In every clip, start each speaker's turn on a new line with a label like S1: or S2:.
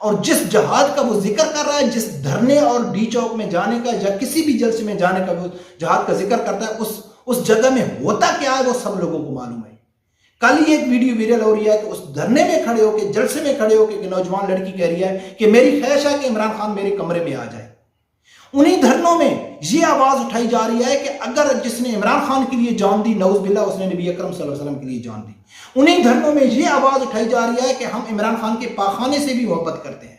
S1: اور جس جہاد کا وہ ذکر کر رہا ہے، جس دھرنے اور ڈی چوک میں جانے کا یا کسی بھی جلسے میں جانے کا وہ جہاد کا ذکر کرتا ہے، اس جگہ میں ہوتا کیا ہے وہ سب لوگوں کو معلوم ہے۔ کل ہی ایک ویڈیو ویرل ہو رہی ہے کہ اس دھرنے میں کھڑے ہو کے، جلسے میں کھڑے ہو کے ایک نوجوان لڑکی کہہ رہی ہے کہ میری خواہش ہے کہ عمران خان میرے کمرے میں آ جائے۔ انہی دھرنوں میں یہ آواز اٹھائی جا رہی ہے کہ اگر جس نے عمران خان کے لیے جان دی، نعوذ باللہ، اس نے نبی اکرم صلی اللہ علیہ وسلم کے لیے جان دی۔ انہی دھرنوں میں یہ آواز اٹھائی جا رہی ہے کہ ہم عمران خان کے پاخانے سے بھی محبت کرتے ہیں۔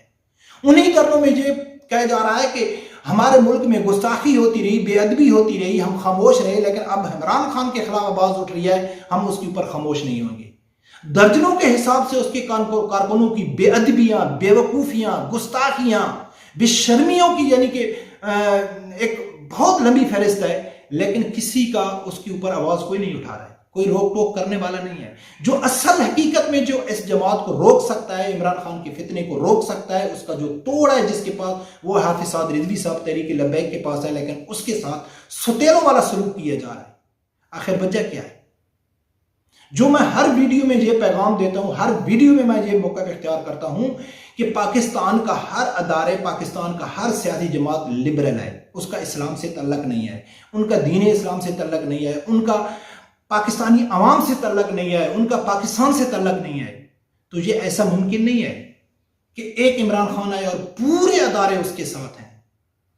S1: انہی دھرنوں میں یہ کہا جا رہا ہے کہ ہمارے ملک میں گستاخی ہوتی رہی، بے ادبی ہوتی رہی، ہم خاموش رہے، لیکن اب عمران خان کے خلاف آواز اٹھ رہی ہے، ہم اس کے اوپر خاموش نہیں ہوں گے۔ درجنوں کے حساب سے اس کے کارکنوں کی بے ادبیاں، بے وقوفیاں، گستاخیاں، بے شرمیوں کی یعنی کہ ایک بہت لمبی فہرست ہے، لیکن کسی کا اس کے اوپر آواز کوئی نہیں اٹھا رہا ہے، کوئی روک ٹوک کرنے والا نہیں ہے۔ جو اصل حقیقت میں جو اس جماعت کو روک سکتا ہے، عمران خان کے فتنے کو روک سکتا ہے، اس کا جو توڑ ہے جس کے پاس، وہ حافظ سعد رضوی صاحب تحریک لبیک کے پاس ہے، لیکن اس کے ساتھ ستیروں والا سلوک کیا جا رہا ہے۔ آخر وجہ کیا ہے؟ جو میں ہر ویڈیو میں یہ پیغام دیتا ہوں، ہر ویڈیو میں یہ موقع اختیار کرتا ہوں کہ پاکستان کا ہر ادارے، پاکستان کا ہر سیاسی جماعت لبرل ہے، اس کا اسلام سے تعلق نہیں ہے، ان کا دین اسلام سے تعلق نہیں ہے، ان کا پاکستانی عوام سے تعلق نہیں ہے، ان کا پاکستان سے تعلق نہیں ہے۔ تو یہ ایسا ممکن نہیں ہے کہ ایک عمران خان آئے اور پورے ادارے اس کے ساتھ ہیں،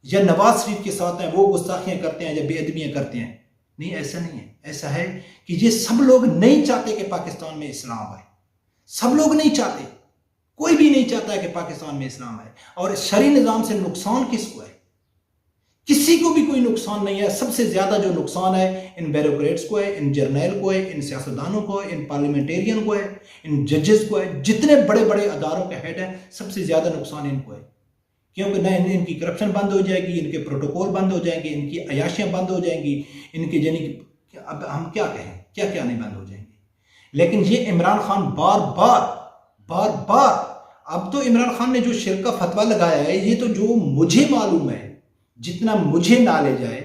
S1: یا نواز شریف کے ساتھ ہیں، وہ گستاخیاں کرتے ہیں یا بے ادبیاں کرتے ہیں۔ نہیں، ایسا نہیں ہے۔ ایسا ہے کہ یہ سب لوگ نہیں چاہتے کہ پاکستان میں اسلام آئے، سب لوگ نہیں چاہتے، کوئی بھی نہیں چاہتا ہے کہ پاکستان میں اسلام آئے۔ اور اس شرعی نظام سے نقصان کس کو ہے؟ کسی کو بھی کوئی نقصان نہیں ہے۔ سب سے زیادہ جو نقصان ہے ان بیوروکریٹس کو ہے، ان جرنیل کو ہے، ان سیاستدانوں کو ہے، ان پارلیمنٹیرین کو ہے، ان ججز کو ہے، جتنے بڑے بڑے اداروں کے ہیڈ ہیں، سب سے زیادہ نقصان ان کو ہے، کیونکہ نہ ان کی کرپشن بند ہو جائے گی، ان کے پروٹوکول بند ہو جائیں گے، ان کی عیاشیاں بند ہو جائیں گی، ان کے یعنی اب ہم کیا کہیں، کیا کیا نہیں بند ہو جائیں گے۔ لیکن یہ عمران خان بار بار اب تو عمران خان نے جو شرک کا فتویٰ لگایا ہے، یہ تو جو مجھے معلوم ہے، جتنا مجھے نالج ہے،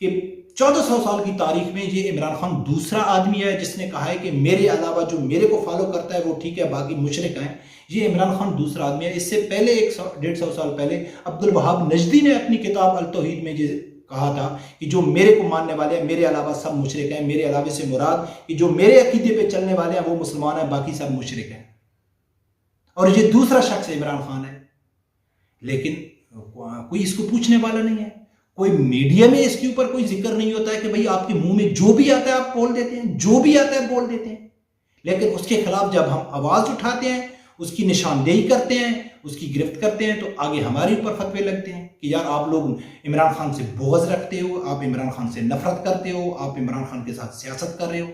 S1: کہ 1400 سال کی تاریخ میں یہ عمران خان دوسرا آدمی ہے جس نے کہا ہے کہ میرے علاوہ جو میرے کو فالو کرتا ہے وہ ٹھیک ہے، باقی مشرک ہیں۔ یہ عمران خان دوسرا آدمی ہے۔ اس سے پہلے 150 سال پہلے عبدالوہاب نجدی نے اپنی کتاب التوحید میں یہ کہا تھا کہ جو میرے کو ماننے والے ہیں، میرے علاوہ سب مشرک ہیں۔ میرے علاوہ سے مراد کہ جو میرے عقیدے پہ چلنے والے ہیں وہ مسلمان ہیں، باقی سب مشرک ہیں۔ اور یہ دوسرا شخص عمران خان ہے، لیکن کوئی اس کو پوچھنے والا نہیں ہے، کوئی میڈیا میں اس کے اوپر کوئی ذکر نہیں ہوتا ہے کہ بھئی آپ کے منہ میں جو بھی آتا ہے آپ بول دیتے ہیں، جو بھی آتا ہے بول دیتے ہیں۔ لیکن اس کے خلاف جب ہم آواز اٹھاتے ہیں، اس کی نشاندہی کرتے ہیں، اس کی گرفت کرتے ہیں، تو آگے ہمارے اوپر فتوے لگتے ہیں کہ یار آپ لوگ عمران خان سے بغض رکھتے ہو، آپ عمران خان سے نفرت کرتے ہو، آپ عمران خان کے ساتھ سیاست کر رہے ہو۔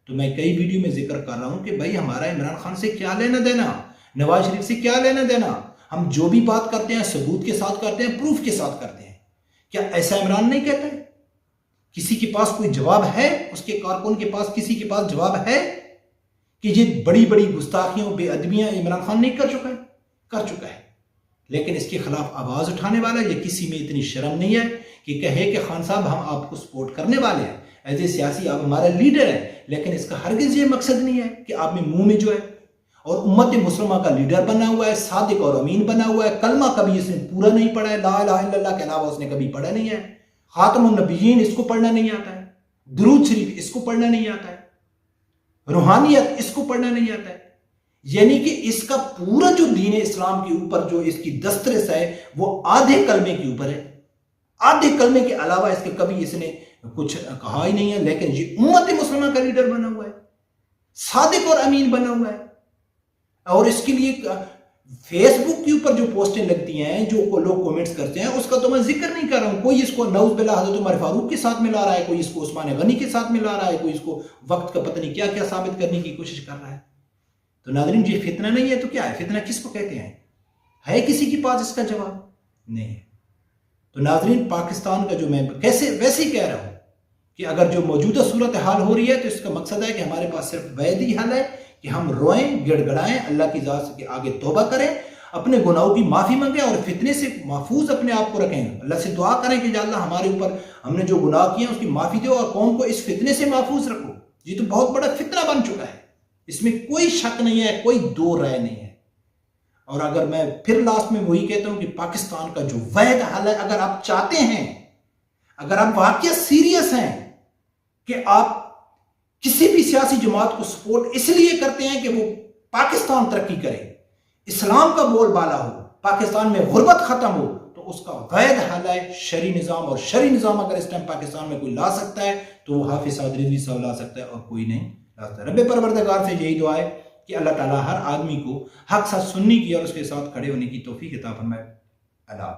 S1: تو میں کئی ویڈیو میں ذکر کر رہا ہوں کہ بھائی ہمارا عمران خان سے کیا لینا دینا، نواز شریف سے کیا لینا دینا۔ ہم جو بھی بات کرتے ہیں ثبوت کے ساتھ کرتے ہیں، پروف کے ساتھ کرتے ہیں۔ کیا ایسا عمران نہیں کہتا ہے؟ کسی کے پاس کوئی جواب ہے؟ اس کے کارکن کے پاس کسی کے پاس جواب ہے کہ یہ بڑی بڑی گستاخیوں، بے ادبیاں عمران خان نہیں کر چکا ہے؟ کر چکا ہے، لیکن اس کے خلاف آواز اٹھانے والا یہ کسی میں اتنی شرم نہیں ہے کہ کہے کہ خان صاحب ہم آپ کو سپورٹ کرنے والے ہیں، ایز اے سیاسی آپ ہمارا لیڈر ہیں، لیکن اس کا ہرگز یہ مقصد نہیں ہے کہ آپ میں منہ میں جو ہے، اور امت مسلمہ کا لیڈر بنا ہوا ہے، صادق اور امین بنا ہوا ہے، کلمہ کبھی اس نے پورا نہیں پڑھا ہے، لا الہ الا اللہ کے علاوہ اس نے کبھی پڑھا نہیں ہے، خاتم النبیین اس کو پڑھنا نہیں آتا ہے، درود شریف اس کو پڑھنا نہیں آتا ہے، روحانیت اس کو پڑھنا نہیں آتا ہے، یعنی کہ اس کا پورا جو دین اسلام کے اوپر جو اس کی دسترس ہے وہ آدھے کلمے کے اوپر ہے، آدھے کلمے کے علاوہ اس کے کبھی اس نے کچھ کہا ہی نہیں ہے، لیکن یہ امت مسلمہ کا لیڈر بنا ہوا ہے، صادق اور امین بنا ہوا ہے۔ اور اس کے لیے فیس بک کے اوپر جو پوسٹیں لگتی ہیں، جو لوگ کومنٹس کرتے ہیں، اس کا تو میں ذکر نہیں کر رہا ہوں۔ کوئی اس کو نعوذ باللہ حضرت عمر فاروق کے ساتھ ملا رہا ہے، کوئی اس کو عثمان غنی کے ساتھ ملا رہا ہے، کوئی اس کو وقت کا پتہ نہیں کیا کیا ثابت کرنے کی کوشش کر رہا ہے۔ تو ناظرین یہ فتنہ نہیں ہے تو کیا ہے؟ فتنہ کس کو کہتے ہیں؟ ہے کسی کے پاس اس کا جواب؟ نہیں ہے۔ تو ناظرین پاکستان کا جو میں ویسے ہی کہہ رہا ہوں کہ اگر جو موجودہ صورتحال ہو رہی ہے تو اس کا مقصد ہے کہ ہمارے پاس صرف واحد ہی حل ہے کہ ہم روئیں، گڑ گڑائیں، اللہ کی ذات کے آگے توبہ کریں، اپنے گناہوں کی معافی مانگیں اور فتنے سے محفوظ اپنے آپ کو رکھیں۔ اللہ سے دعا کریں کہ یا اللہ ہمارے اوپر ہم نے جو گناہ کیے ہیں اس کی معافی دو اور قوم کو اس فتنے سے محفوظ رکھو۔ یہ تو بہت بڑا فتنہ بن چکا ہے، اس میں کوئی شک نہیں ہے، کوئی دو رائے نہیں ہے۔ اور اگر میں پھر لاسٹ میں وہی کہتا ہوں کہ پاکستان کا جو واحد حل ہے، اگر آپ چاہتے ہیں، اگر آپ واقعی سیریس ہیں کہ آپ کسی بھی سیاسی جماعت کو سپورٹ اس لیے کرتے ہیں کہ وہ پاکستان ترقی کرے، اسلام کا بول بالا ہو، پاکستان میں غربت ختم ہو، تو اس کا واحد حل ہے شرعی نظام. اور شرعی نظام اگر اس ٹائم پاکستان میں کوئی لا سکتا ہے تو وہ حافظ سعد رضوی صاحب لا سکتا ہے، اور کوئی نہیں لا سکتا. رب پروردگار سے یہی دعا ہے کہ اللہ تعالیٰ ہر آدمی کو حق ساتھ سننے کی اور اس کے ساتھ کھڑے ہونے کی توفیق عطا فرمائے. اللہ